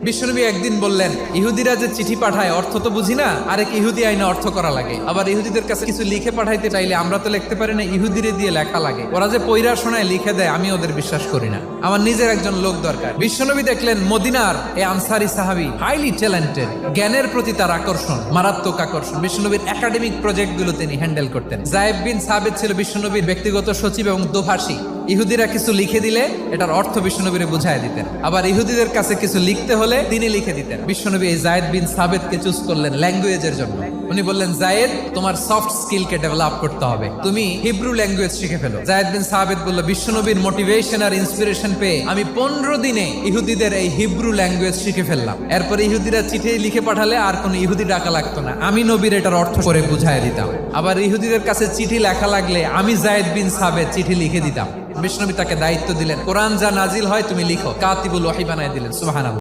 বিশ্বনবী একদিন বললেন, ইহুদিরা যে চিঠি পাঠায় অর্থ তো বুঝি না, আরেক ইহুদি আইনে অর্থ করা লাগে। আবার ইহুদিদের কাছে কিছু লিখে পাঠাইতে চাইলে আমরা তো লিখতে পারি না, ইহুদিরে দিয়ে লেখা লাগে। ওরা যে পয়রা শোনায় লিখে দেয়, আমি ওদের বিশ্বাস করি না। আমার নিজের একজন লোক দরকার। বিশ্বনবী দেখলেন মদিনার এই আনসারি সাহাবী হাইলি ট্যালেন্টেড, জ্ঞানের প্রতি তার আকর্ষণ, মারাত্মক আকর্ষণ। বিশ্বনবীর একাডেমিক প্রজেক্ট গুলো তিনি হ্যান্ডেল করতেন। যায়েদ বিন সাবিত ছিল বিশ্বনবীর ব্যক্তিগত সচিব এবং দোভাষী। ইহুদিরা কিছু লিখে দিলে এটার অর্থ বিশ্বনবীরে বুঝায় দিতেন। আবার ইহুদিদের কাছে কিছু লিখতে হলে তিনি লিখে দিতেন। বিশ্বনবী এই যায়েদ বিন সাবিতকে চুজ করলেন ল্যাঙ্গুয়েজের জন্য। উনি বললেন, যায়েদ, তোমার সফট স্কিলকে ডেভেলপ করতে হবে, তুমি হিব্রু ল্যাঙ্গুয়েজ শিখে ফেলো। যায়েদ বিন সাবিত বলল, বিশ্বনবীর মোটিভেশন আর ইন্সপিরেশন পেয়ে আমি 15 দিনে ইহুদিদের এই হিব্রু ল্যাঙ্গুয়েজ শিখে ফেললাম। এরপরে ইহুদিরা চিঠি লিখে পাঠালে আর কোনো ইহুদি ডাকা লাগতো না, আমি নবীর এটার অর্থ করে বুঝায় দিতাম। আবার ইহুদিদের কাছে চিঠি লেখা লাগলে আমি যায়েদ বিন সাবিত চিঠি লিখে দিতাম। বিশ্বনবী তাকে দায়িত্ব দিলেন, কোরআন যা নাজিল হয় তুমি লিখো, কাতিবুল ওয়াহি বানায় দিলেন। সুবহানাল্লাহ।